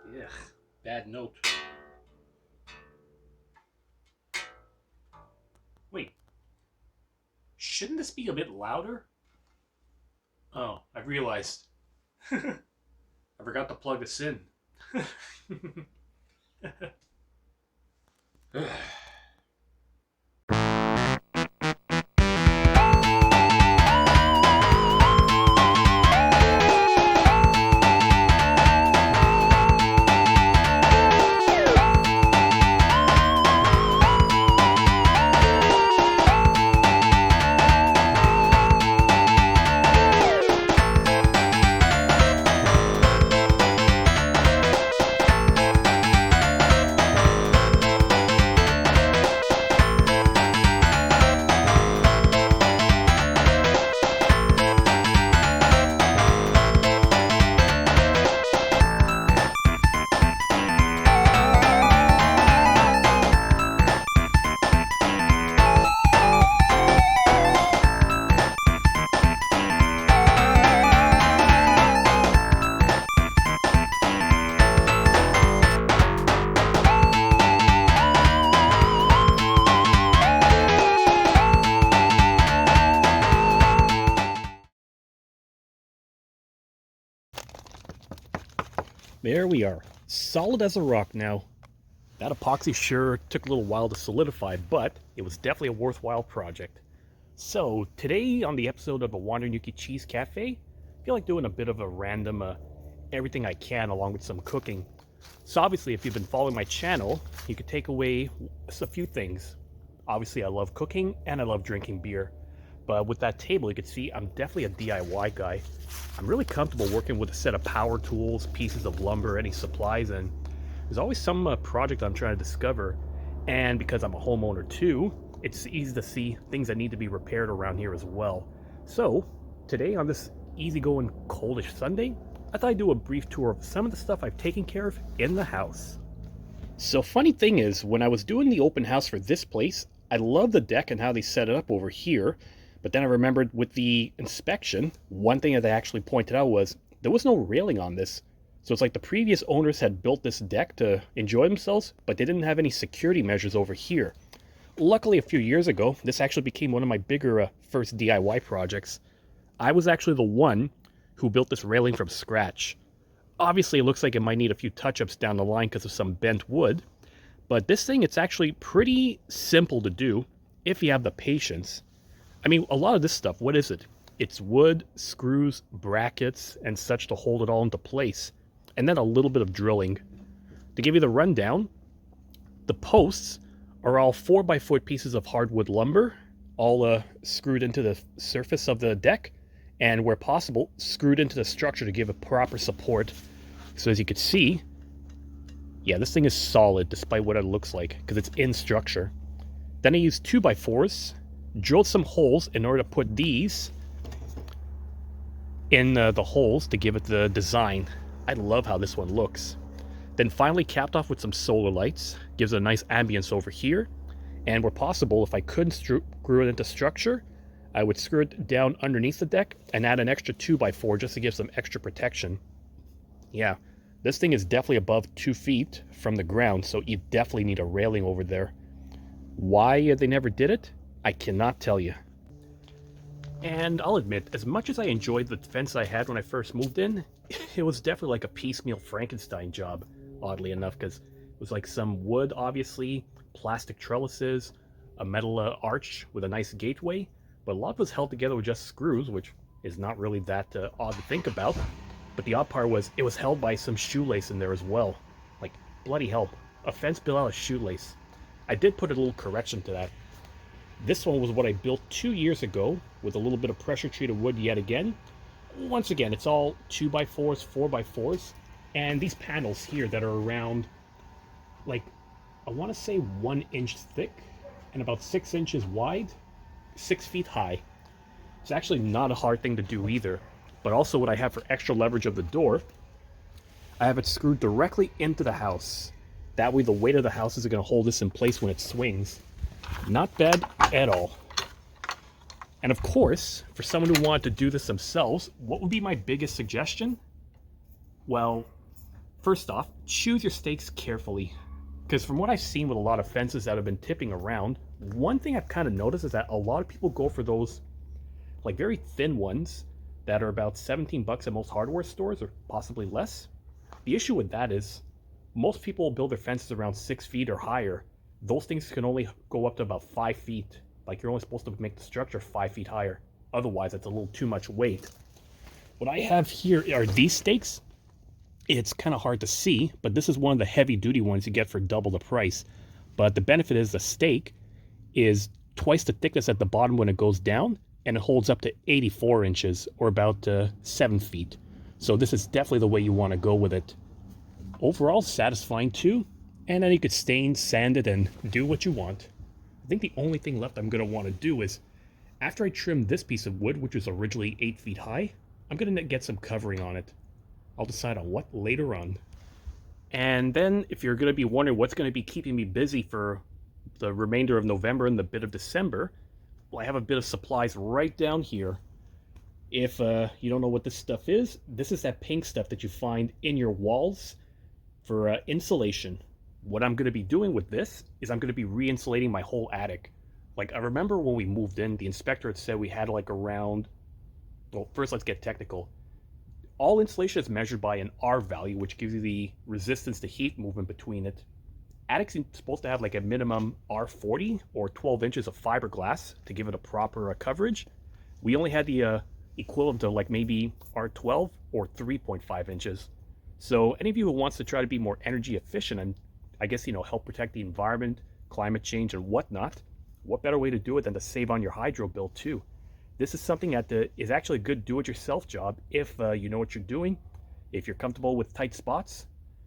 Ugh, bad note. Wait, shouldn't this be a bit louder? Oh, I realized. I forgot to plug this in. There we are, solid as a rock now. That epoxy sure took a little while to solidify, but it was definitely a worthwhile project. So today on the episode of the Wandering Yuki Cheese Cafe, I feel like doing a bit of a random everything I can along with some cooking. So obviously if you've been following my channel, you could take away a few things. Obviously I love cooking and I love drinking beer. But with that table, you can see I'm definitely a DIY guy. I'm really comfortable working with a set of power tools, pieces of lumber, any supplies, and there's always some project I'm trying to discover. And because I'm a homeowner too, it's easy to see things that need to be repaired around here as well. So today on this easygoing coldish Sunday, I thought I'd do a brief tour of some of the stuff I've taken care of in the house. So funny thing is, when I was doing the open house for this place, I love the deck and how they set it up over here. But then I remembered with the inspection, one thing that they actually pointed out was there was no railing on this. So it's like the previous owners had built this deck to enjoy themselves, but they didn't have any security measures over here. Luckily, a few years ago, this actually became one of my bigger first DIY projects. I was actually the one who built this railing from scratch. Obviously, it looks like it might need a few touch-ups down the line because of some bent wood, but this thing, it's actually pretty simple to do if you have the patience. I mean, a lot of this stuff, what is it? It's wood, screws, brackets, and such to hold it all into place. And then a little bit of drilling. To give you the rundown, the posts are all 4x4 pieces of hardwood lumber, all screwed into the surface of the deck, and where possible, screwed into the structure to give it proper support. So as you can see, yeah, this thing is solid despite what it looks like, because it's in structure. Then I used 2x4s, drilled some holes in order to put these in the holes to give it the design. I love how this one looks. Then finally capped off with some solar lights, gives it a nice ambience over here. And where possible, if I couldn't screw it into structure, I would screw it down underneath the deck and add an extra 2x4 just to give some extra protection. Yeah, this thing is definitely above 2 feet from the ground, so you definitely need a railing over there. Why they never did it? I cannot tell you. And I'll admit, as much as I enjoyed the fence I had when I first moved in, it was definitely like a piecemeal Frankenstein job, oddly enough, because it was like some wood, obviously, plastic trellises, a metal arch with a nice gateway, but a lot of it was held together with just screws, which is not really that odd to think about. But the odd part was, it was held by some shoelace in there as well. Like, bloody hell, a fence built out of shoelace. I did put a little correction to that. This one was what I built 2 years ago with a little bit of pressure treated wood yet again. Once again, it's all 2x4s, 4x4s, and these panels here that are around, like, I want to say 1 inch thick and about 6 inches wide, 6 feet high. It's actually not a hard thing to do either, but also what I have for extra leverage of the door, I have it screwed directly into the house. That way the weight of the house is going to hold this in place when it swings. Not bad at all. And of course, for someone who wanted to do this themselves, what would be my biggest suggestion? Well, First off, choose your stakes carefully. Because from what I've seen with a lot of fences that have been tipping around, one thing I've kind of noticed is that a lot of people go for those like very thin ones that are about 17 bucks at most hardware stores or possibly less. The issue with that is most people build their fences around 6 feet or higher. Those things can only go up to about 5 feet. Like you're only supposed to make the structure 5 feet higher. Otherwise, it's a little too much weight. What I have here are these stakes. It's kind of hard to see, but this is one of the heavy duty ones you get for double the price. But the benefit is the stake is twice the thickness at the bottom when it goes down, and it holds up to 84 inches or about 7 feet. So this is definitely the way you want to go with it. Overall, satisfying too, and then you could stain, sand it, and do what you want. I think the only thing left I'm going to want to do is, after I trim this piece of wood, which was originally 8 feet high, I'm going to get some covering on it. I'll decide on what later on. And then, if you're going to be wondering what's going to be keeping me busy for the remainder of November and the bit of December, well, I have a bit of supplies right down here. If you don't know what this stuff is, this is that pink stuff that you find in your walls for insulation. What I'm going to be doing with this is I'm going to be re-insulating my whole attic. Like, I remember when we moved in, the inspector had said we had like around, well, first let's get technical. All insulation is measured by an R value, which gives you the resistance to heat movement between it. Attic's supposed to have like a minimum R40 or 12 inches of fiberglass to give it a proper coverage. We only had the equivalent of like maybe R12 or 3.5 inches. So any of you who wants to try to be more energy efficient and I guess, help protect the environment, climate change and whatnot, what better way to do it than to save on your hydro bill too? This is something that is actually a good do-it-yourself job if you know what you're doing, if you're comfortable with tight spots,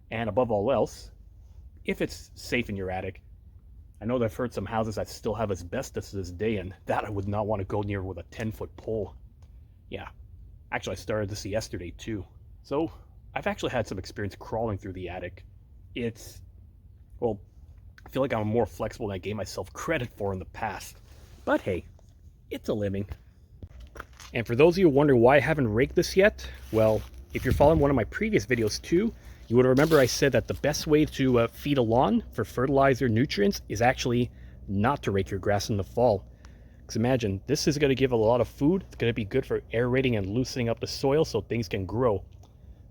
and above all else, if it's safe in your attic. I know that I've heard some houses that still have asbestos to this day, and that I would not want to go near with a 10-foot pole. Yeah, actually I started this yesterday too. So I've actually had some experience crawling through the attic. Well, I feel like I'm more flexible than I gave myself credit for in the past. But hey, it's a living. And for those of you wondering why I haven't raked this yet, well, if you're following one of my previous videos too, you would remember I said that the best way to feed a lawn for fertilizer nutrients is actually not to rake your grass in the fall. Because imagine, this is going to give a lot of food. It's going to be good for aerating and loosening up the soil so things can grow.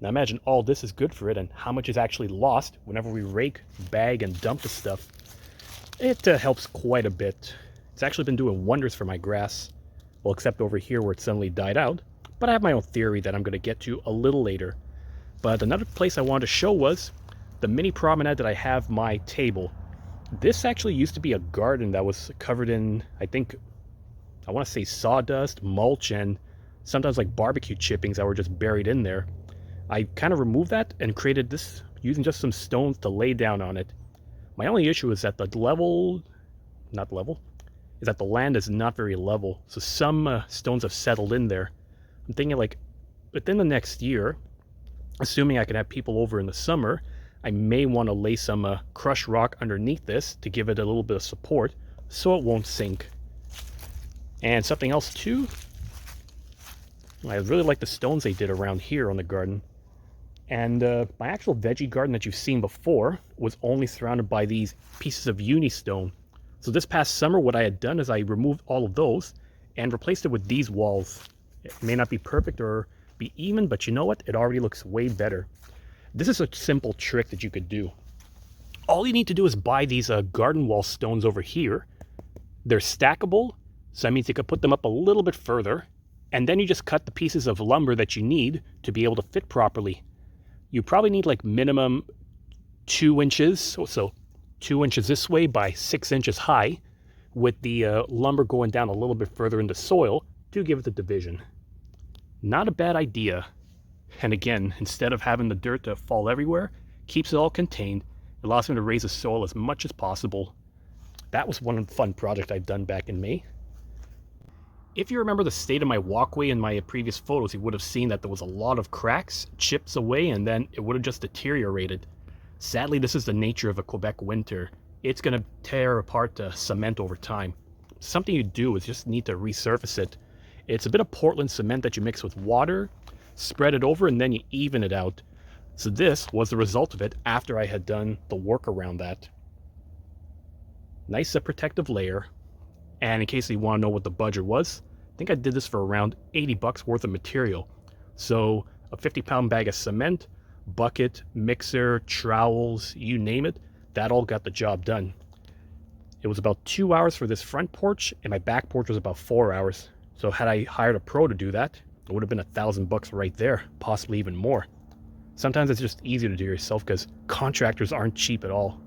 Now imagine all this is good for it and how much is actually lost whenever we rake, bag, and dump the stuff. It helps quite a bit. It's actually been doing wonders for my grass. Well, except over here where it suddenly died out. But I have my own theory that I'm going to get to a little later. But another place I wanted to show was the mini promenade that I have my table. This actually used to be a garden that was covered in, I want to say sawdust, mulch, and sometimes like barbecue chippings that were just buried in there. I kind of removed that and created this using just some stones to lay down on it. My only issue is that the land is not very level. So some stones have settled in there. I'm thinking like within the next year, assuming I can have people over in the summer, I may want to lay some crushed rock underneath this to give it a little bit of support so it won't sink. And something else too, I really like the stones they did around here on the garden. And my actual veggie garden that you've seen before was only surrounded by these pieces of uni stone. So this past summer, what I had done is I removed all of those and replaced it with these walls. It may not be perfect or be even, but you know what? It already looks way better. This is a simple trick that you could do. All you need to do is buy these garden wall stones over here. They're stackable, so that means you could put them up a little bit further, and then you just cut the pieces of lumber that you need to be able to fit properly. You probably need like minimum 2 inches, so 2 inches this way by 6 inches high, with the lumber going down a little bit further in the soil to give it the division. Not a bad idea. And again, instead of having the dirt to fall everywhere, keeps it all contained. It allows me to raise the soil as much as possible. That was one fun project I'd done back in May. If you remember the state of my walkway in my previous photos, you would have seen that there was a lot of cracks, chips away, and then it would have just deteriorated. Sadly, this is the nature of a Quebec winter. It's going to tear apart the cement over time. Something you do is just need to resurface it. It's a bit of Portland cement that you mix with water, spread it over, and then you even it out. So this was the result of it after I had done the work around that. Nice protective layer. And in case you want to know what the budget was, I think I did this for around 80 bucks worth of material. So a 50-pound bag of cement, bucket, mixer, trowels, you name it, that all got the job done. It was about 2 hours for this front porch, and my back porch was about 4 hours. So had I hired a pro to do that, it would have been $1,000 right there, possibly even more. Sometimes it's just easier to do yourself because contractors aren't cheap at all.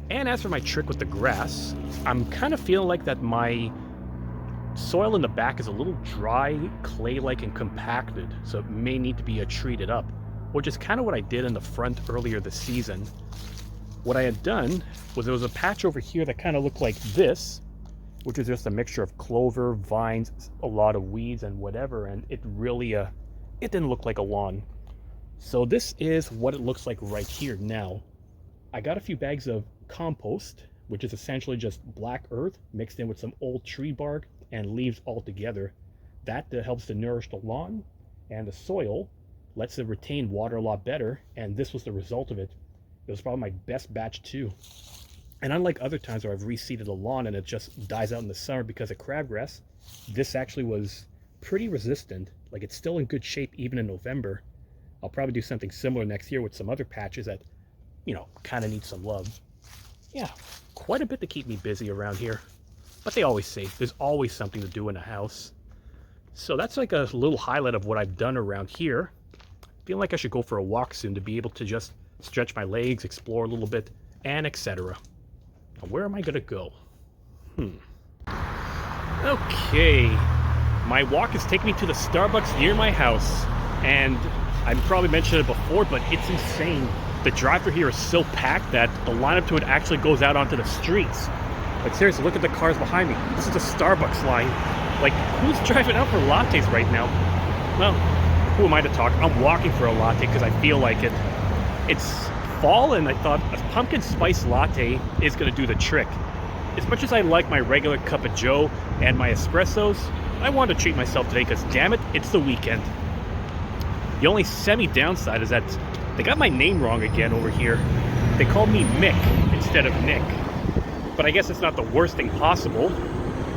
And as for my trick with the grass, I'm kind of feeling like that my soil in the back is a little dry, clay-like, and compacted, so it may need to be treated up, which is kind of what I did in the front earlier this season. What I had done was there was a patch over here that kind of looked like this, which is just a mixture of clover, vines, a lot of weeds, and whatever, and it really, it didn't look like a lawn. So this is what it looks like right here now. I got a few bags of compost, which is essentially just black earth mixed in with some old tree bark and leaves all together. That helps to nourish the lawn, and the soil lets it retain water a lot better, and this was the result of it. It was probably my best batch too. And unlike other times where I've reseeded a lawn and it just dies out in the summer because of crabgrass, this actually was pretty resistant. Like, it's still in good shape even in November. I'll probably do something similar next year with some other patches that, kind of need some love. Yeah, quite a bit to keep me busy around here. But they always say there's always something to do in a house. So that's like a little highlight of what I've done around here. Feeling like I should go for a walk soon to be able to just stretch my legs, explore a little bit, and etc. Now, where am I gonna go? Okay, my walk is taking me to the Starbucks near my house, and I've probably mentioned it before, but it's insane. The drive-thru here is so packed that the lineup to it actually goes out onto the streets. Like, seriously, look at the cars behind me. This is a Starbucks line. Like, who's driving out for lattes right now? Well, who am I to talk? I'm walking for a latte because I feel like it. It's fall, and I thought a pumpkin spice latte is going to do the trick. As much as I like my regular cup of joe and my espressos, I want to treat myself today because, damn it, it's the weekend. The only semi-downside is that they got my name wrong again over here. They called me Mick instead of Nick. But I guess it's not the worst thing possible.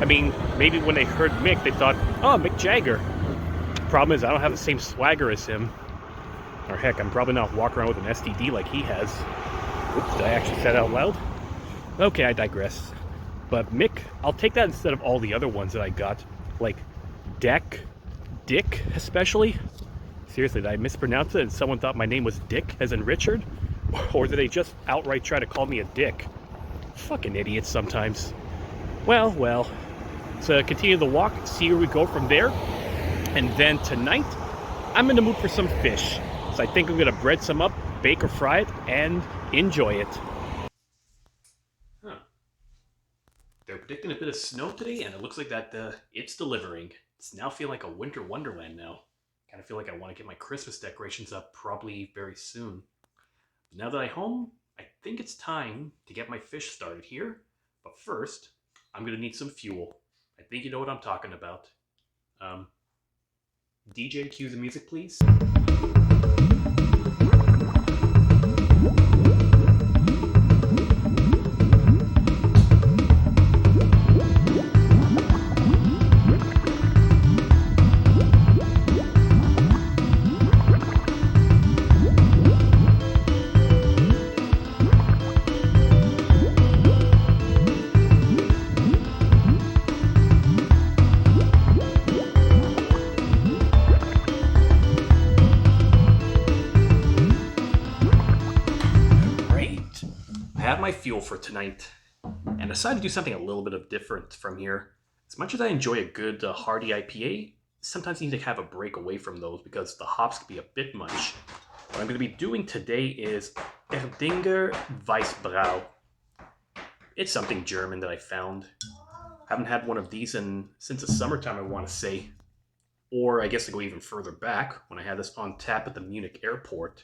I mean, maybe when they heard Mick, they thought, oh, Mick Jagger. Problem is, I don't have the same swagger as him. Or heck, I'm probably not walking around with an STD like he has. Oops, did I actually say that out loud? Okay, I digress. But Mick, I'll take that instead of all the other ones that I got. Like Dick especially. Seriously, did I mispronounce it and someone thought my name was Dick, as in Richard? Or did they just outright try to call me a dick? Fucking idiots sometimes. Well. So continue the walk, see where we go from there. And then tonight, I'm in the mood for some fish. So I think I'm gonna bread some up, bake or fry it, and enjoy it. They're predicting a bit of snow today, and it looks like that it's delivering. It's now feeling like a winter wonderland now. Kind of feel like I want to get my Christmas decorations up probably very soon. But now that I'm home, I think it's time to get my fish started here. But first, I'm going to need some fuel. I think you know what I'm talking about. DJ, cue the music, please. My fuel for tonight, and I decided to do something a little bit of different from here. As much as I enjoy a good hearty IPA, sometimes you need to have a break away from those because the hops can be a bit much. What I'm going to be doing today is Erdinger Weissbrau. It's something German that I found. Haven't had one of these since the summertime, I want to say. Or I guess to go even further back, when I had this on tap at the Munich airport.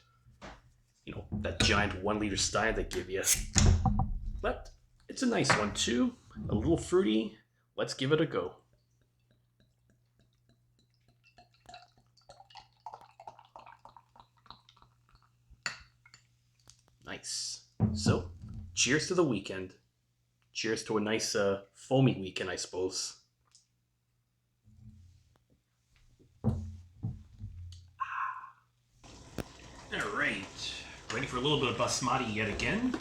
You know, that giant 1-liter stein they give you. But it's a nice one too. A little fruity. Let's give it a go. Nice. So, cheers to the weekend. Cheers to a nice foamy weekend, I suppose. Alright. Ready for a little bit of basmati yet again.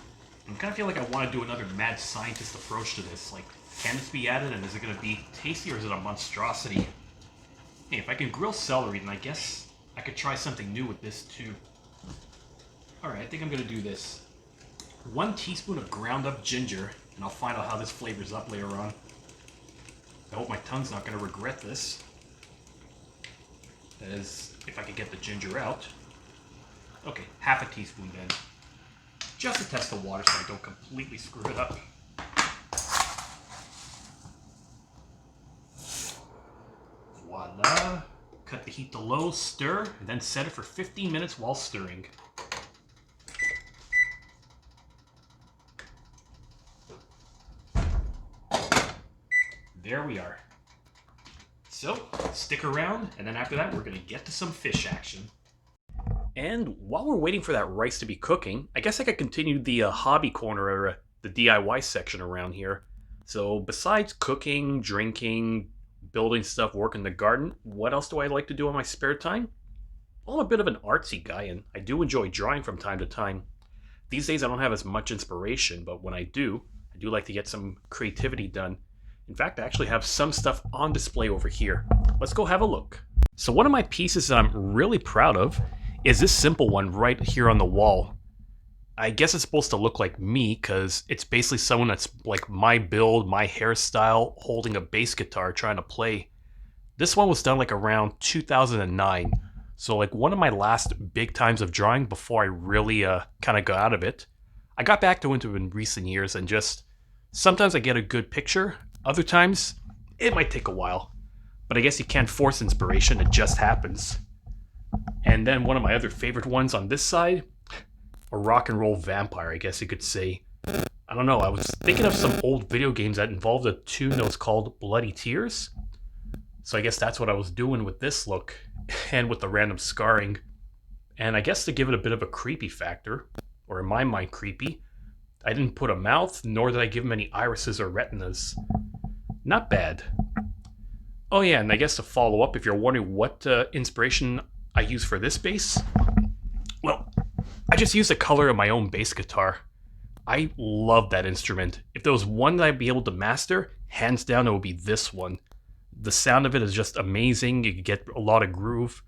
I kind of feel like I want to do another mad scientist approach to this. Like, can this be added and is it going to be tasty or is it a monstrosity? Hey, if I can grill celery, then I guess I could try something new with this too. Alright, I think I'm going to do this. 1 teaspoon of ground up ginger, and I'll find out how this flavors up later on. I hope my tongue's not going to regret this. That is, if I could get the ginger out. Okay, half a teaspoon then. Just to test the water so I don't completely screw it up. Voila. Cut the heat to low, stir, and then set it for 15 minutes while stirring. There we are. So, stick around, and then after that we're going to get to some fish action. And while we're waiting for that rice to be cooking, I guess I could continue the hobby corner, or the DIY section around here. So besides cooking, drinking, building stuff, working the garden, what else do I like to do in my spare time? Well, I'm a bit of an artsy guy, and I do enjoy drawing from time to time. These days I don't have as much inspiration, but when I do like to get some creativity done. In fact, I actually have some stuff on display over here. Let's go have a look. So one of my pieces that I'm really proud of is this simple one right here on the wall. I guess it's supposed to look like me because it's basically someone that's like my build, my hairstyle, holding a bass guitar trying to play. This one was done like around 2009. So like one of my last big times of drawing before I really kind of got out of it. I got back to it in recent years and just sometimes I get a good picture. Other times it might take a while. But I guess you can't force inspiration, it just happens. And then one of my other favorite ones on this side, a rock and roll vampire, I guess you could say. I don't know, I was thinking of some old video games that involved a tune that was called Bloody Tears. So I guess that's what I was doing with this look, and with the random scarring. And I guess to give it a bit of a creepy factor, or in my mind creepy, I didn't put a mouth, nor did I give him any irises or retinas. Not bad. Oh yeah, and I guess to follow up, if you're wondering what inspiration I use for this bass, well, I just use the color of my own bass guitar. I love that instrument. If there was one that I'd be able to master, hands down it would be this one. The sound of it is just amazing. You get a lot of groove.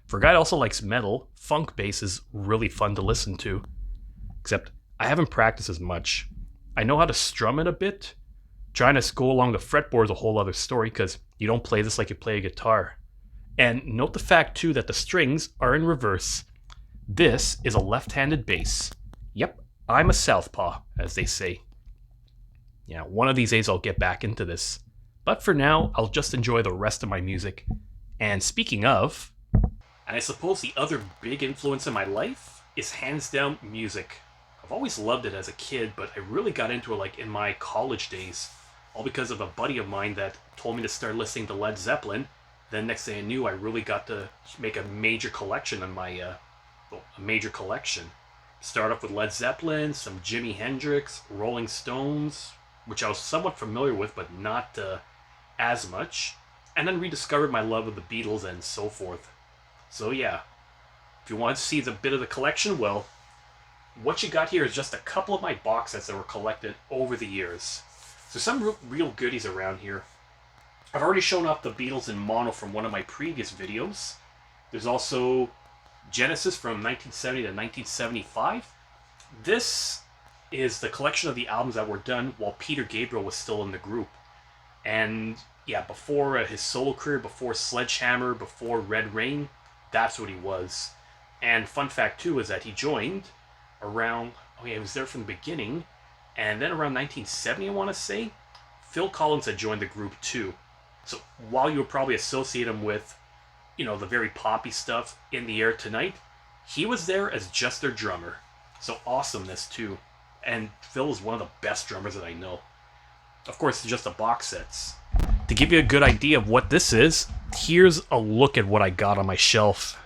For a guy that also likes metal, funk bass is really fun to listen to. Except I haven't practiced as much. I know how to strum it a bit. Trying to go along the fretboard is a whole other story because you don't play this like you play a guitar. And note the fact too that the strings are in reverse. This is a left-handed bass. Yep, I'm a southpaw, as they say. Yeah, one of these days I'll get back into this. But for now, I'll just enjoy the rest of my music. And speaking of, and I suppose the other big influence in my life is hands down music. I've always loved it as a kid, but I really got into it like in my college days. All because of a buddy of mine that told me to start listening to Led Zeppelin. Then next thing I knew, I really got to make a major collection on my, a major collection. Start off with Led Zeppelin, some Jimi Hendrix, Rolling Stones, which I was somewhat familiar with, but not as much. And then rediscovered my love of the Beatles and so forth. So yeah, if you want to see a bit of the collection, well, what you got here is just a couple of my box sets that were collected over the years. So some real goodies around here. I've already shown off the Beatles in mono from one of my previous videos. There's also Genesis from 1970 to 1975. This is the collection of the albums that were done while Peter Gabriel was still in the group. And yeah, before his solo career, before Sledgehammer, before Red Rain, that's what he was. And fun fact too is that he joined around, he was there from the beginning, and then around 1970 I want to say, Phil Collins had joined the group too. So while you would probably associate him with, the very poppy stuff, In the Air Tonight, he was there as just their drummer. So awesomeness too. And Phil is one of the best drummers that I know. Of course, it's just the box sets. To give you a good idea of what this is, here's a look at what I got on my shelf.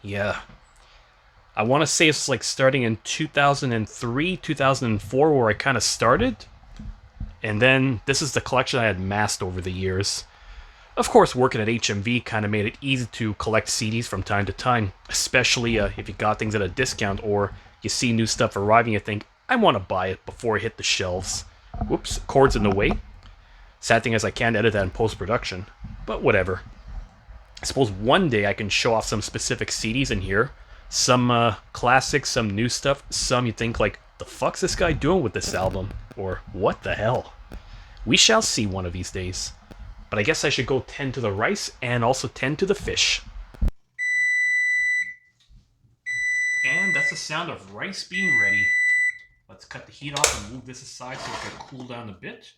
Yeah. I want to say it's like starting in 2003, 2004 where I kind of started. And then this is the collection I had amassed over the years. Of course, working at HMV kind of made it easy to collect CDs from time to time, especially if you got things at a discount or you see new stuff arriving, you think, I want to buy it before it hit the shelves. Whoops, cord's in the way. Sad thing is I can't edit that in post-production, but whatever. I suppose one day I can show off some specific CDs in here. Some classics, some new stuff, some you think like, the fuck's this guy doing with this album? Or what the hell? We shall see one of these days. But I guess I should go tend to the rice and also tend to the fish. And that's the sound of rice being ready. Let's cut the heat off and move this aside so it can cool down a bit.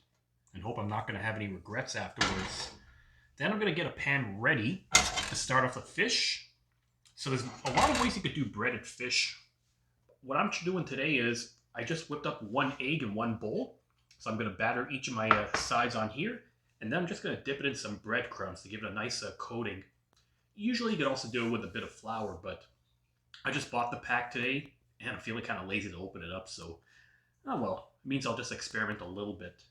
And hope I'm not going to have any regrets afterwards. Then I'm going to get a pan ready to start off the fish. So there's a lot of ways you could do breaded fish. What I'm doing today is I just whipped up 1 egg in 1 bowl. So I'm going to batter each of my sides on here. And then I'm just going to dip it in some breadcrumbs to give it a nice coating. Usually you could also do it with a bit of flour, but I just bought the pack today and I'm feeling kind of lazy to open it up. So, oh well, it means I'll just experiment a little bit.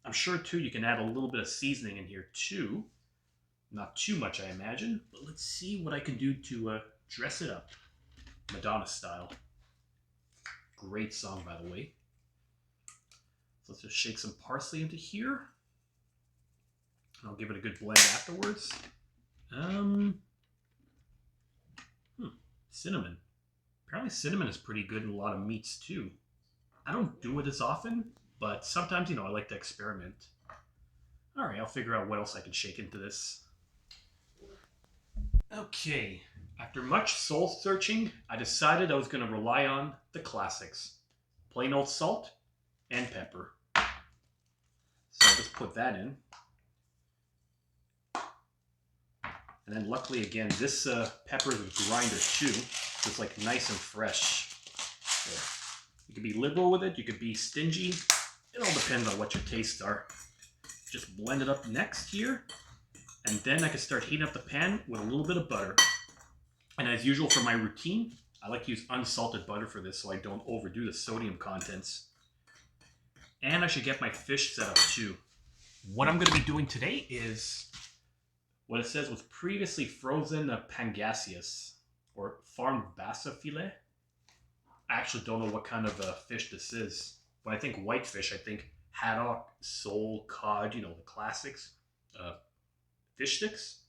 I'm sure too you can add a little bit of seasoning in here too. Not too much, I imagine, but let's see what I can do to dress it up. Madonna style. Great song, by the way. So let's just shake some parsley into here. And I'll give it a good blend afterwards. Cinnamon. Apparently cinnamon is pretty good in a lot of meats too. I don't do it as often, but sometimes, I like to experiment. Alright, I'll figure out what else I can shake into this. Okay, after much soul searching, I decided I was going to rely on the classics. Plain old salt and pepper. So I'll just put that in. And then luckily again, this pepper is a grinder too. So it's like nice and fresh. So you can be liberal with it, you could be stingy. It all depends on what your tastes are. Just blend it up next here. And then I can start heating up the pan with a little bit of butter. And as usual for my routine, I like to use unsalted butter for this so I don't overdo the sodium contents. And I should get my fish set up too. What I'm going to be doing today is what it says was previously frozen pangasius or farmed bassa filet. I actually don't know what kind of fish this is. When I think whitefish, I think haddock, sole, cod, the classics. Fish sticks?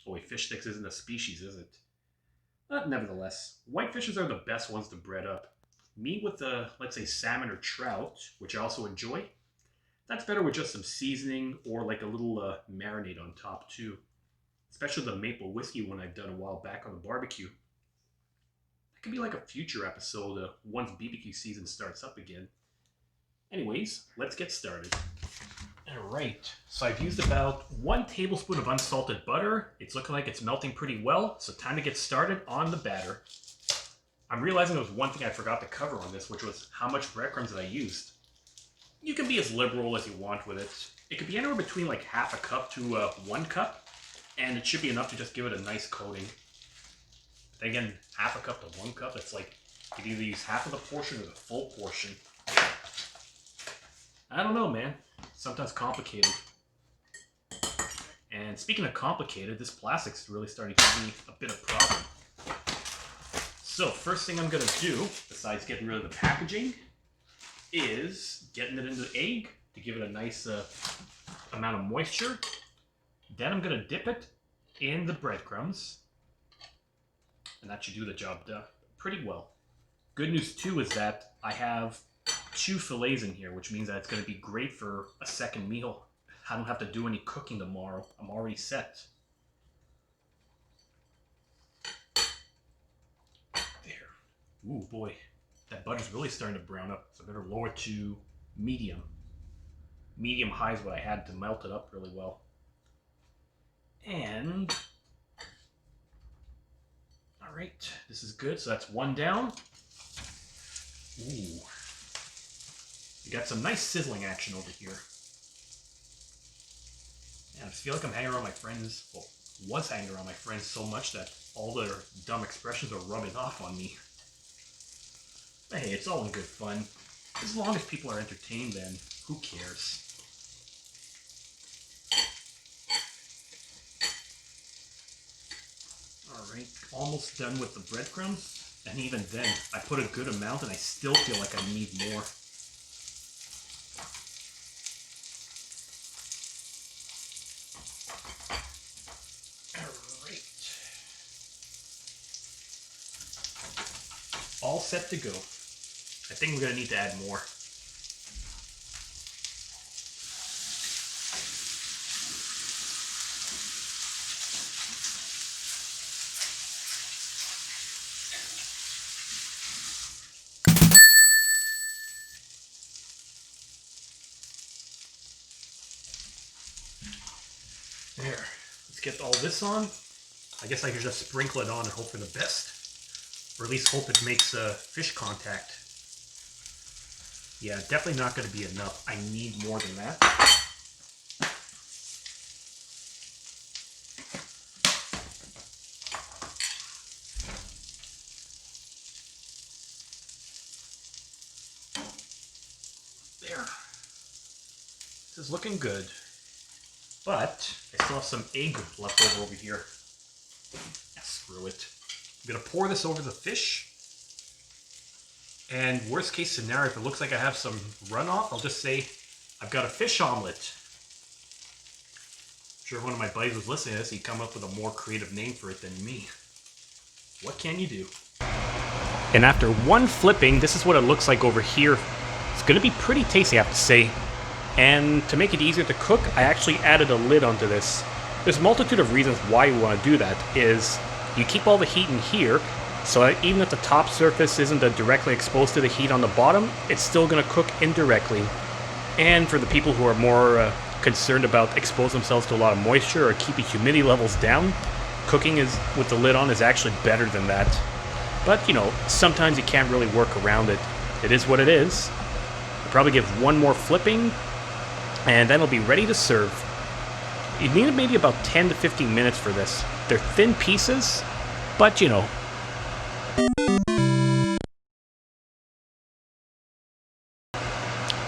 Oh wait, fish sticks isn't a species, is it? Nevertheless, whitefishes are the best ones to bread up. Meat with, let's say, salmon or trout, which I also enjoy, that's better with just some seasoning or like a little marinade on top too. Especially the maple whiskey one I've done a while back on the barbecue. That could be like a future episode once BBQ season starts up again. Anyways, let's get started. Alright, so I've used about 1 tablespoon of unsalted butter. It's looking like it's melting pretty well, so time to get started on the batter. I'm realizing there was one thing I forgot to cover on this, which was how much breadcrumbs that I used. You can be as liberal as you want with it. It could be anywhere between like half a cup to 1 cup, and it should be enough to just give it a nice coating. Then again, half a cup to 1 cup, it's like you could either use half of the portion or the full portion. I don't know, man. Sometimes complicated. And speaking of complicated, this plastic's really starting to give me a bit of problem. So first thing I'm going to do, besides getting rid of the packaging, is getting it into the egg to give it a nice amount of moisture. Then I'm going to dip it in the breadcrumbs. And that should do the job pretty well. Good news too is that I have 2 fillets in here, which means that it's going to be great for a second meal. I don't have to do any cooking tomorrow. I'm already set. There. Ooh boy, that butter's really starting to brown up. So I better lower to medium. Medium high is what I had to melt it up really well. And all right, this is good. So that's 1 down. Ooh. You got some nice sizzling action over here. And I just feel like I'm hanging around my friends, well, was hanging around my friends so much that all their dumb expressions are rubbing off on me. But hey, it's all in good fun. As long as people are entertained, then who cares? Alright, almost done with the breadcrumbs. And even then, I put a good amount and I still feel like I need more. Alright. All set to go. I think we're going to need to add more. There. Let's get all this on. I guess I could just sprinkle it on and hope for the best. Or at least hope it makes fish contact. Yeah, definitely not going to be enough. I need more than that. There. This is looking good. But I still have some egg left over here. Yeah, screw it. I'm going to pour this over the fish. And worst case scenario, if it looks like I have some runoff, I'll just say I've got a fish omelet. I'm sure one of my buddies was listening to this, he'd come up with a more creative name for it than me. What can you do? And after one flipping, this is what it looks like over here. It's going to be pretty tasty, I have to say. And to make it easier to cook, I actually added a lid onto this. There's a multitude of reasons why you want to do that. Is you keep all the heat in here, so that even if the top surface isn't directly exposed to the heat on the bottom, it's still going to cook indirectly. And for the people who are more concerned about exposing themselves to a lot of moisture or keeping humidity levels down, cooking with the lid on is actually better than that. But, you know, sometimes you can't really work around it. It is what it is. I'll probably give one more flipping, and then it'll be ready to serve. You need maybe about 10 to 15 minutes for this. They're thin pieces, but you know.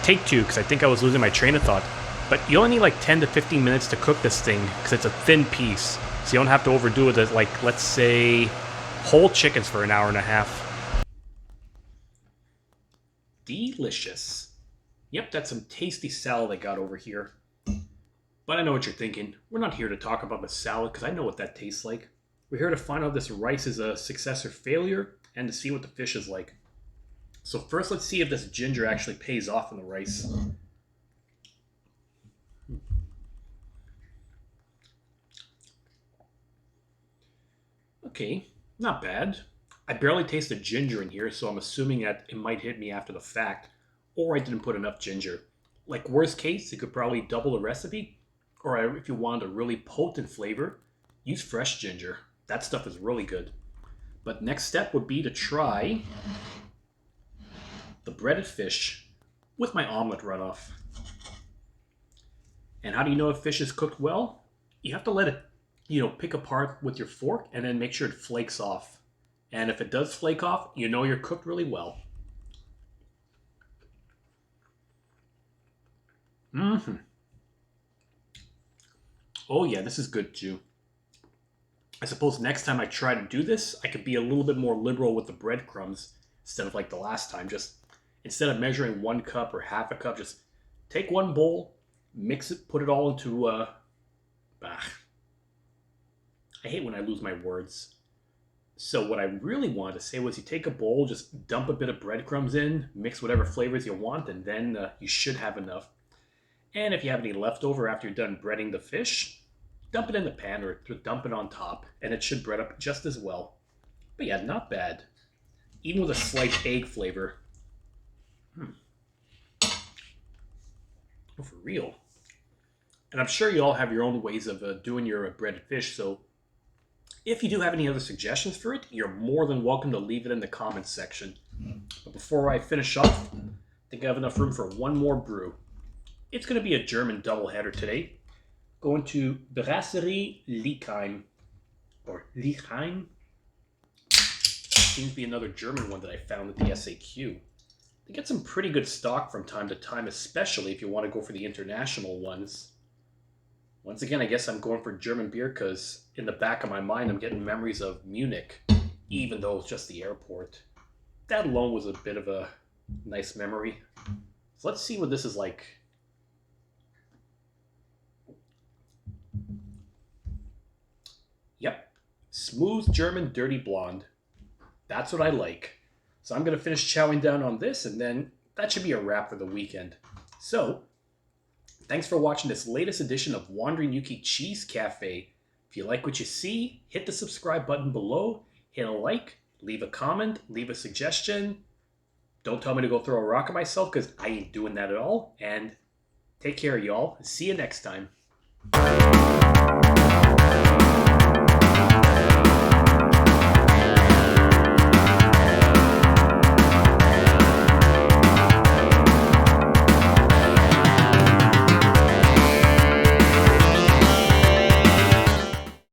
Take two, because I think I was losing my train of thought. But you only need like 10 to 15 minutes to cook this thing, because it's a thin piece. So you don't have to overdo it as, like, let's say, whole chickens for an hour and a half. Delicious. Yep, that's some tasty salad I got over here. But I know what you're thinking. We're not here to talk about the salad, because I know what that tastes like. We're here to find out if this rice is a success or failure, and to see what the fish is like. So first, let's see if this ginger actually pays off in the rice. Okay, not bad. I barely taste the ginger in here, so I'm assuming that it might hit me after the fact, or I didn't put enough ginger. Like, worst case, you could probably double the recipe, or if you wanted a really potent flavor, use fresh ginger. That stuff is really good. But next step would be to try the breaded fish with my omelet runoff. And how do you know if fish is cooked well? You have to let it, pick apart with your fork and then make sure it flakes off. And if it does flake off, you know you're cooked really well. Oh yeah, this is good too. I suppose next time I try to do this, I could be a little bit more liberal with the breadcrumbs instead of like the last time. Just instead of measuring 1 cup or half a cup, just take one bowl, mix it, put it all into I hate when I lose my words. So what I really wanted to say was you take a bowl, just dump a bit of breadcrumbs in, mix whatever flavors you want, and then you should have enough. And if you have any leftover after you're done breading the fish, dump it in the pan or dump it on top, and it should bread up just as well. But yeah, not bad. Even with a slight egg flavor. Oh, for real. And I'm sure you all have your own ways of doing your breaded fish, so if you do have any other suggestions for it, you're more than welcome to leave it in the comments section. But before I finish off, I think I have enough room for one more brew. It's going to be a German doubleheader today. Going to Brasserie Lichheim, or Lichheim. Seems to be another German one that I found at the SAQ. They get some pretty good stock from time to time, especially if you want to go for the international ones. Once again, I guess I'm going for German beer because in the back of my mind, I'm getting memories of Munich, even though it's just the airport. That alone was a bit of a nice memory. So let's see what this is like. Yep, smooth German dirty blonde. That's what I like. So I'm going to finish chowing down on this, and then that should be a wrap for the weekend. So, thanks for watching this latest edition of Wandering Yuki Cheese Cafe. If you like what you see, hit the subscribe button below, hit a like, leave a comment, leave a suggestion. Don't tell me to go throw a rock at myself because I ain't doing that at all. And take care, y'all. See you next time.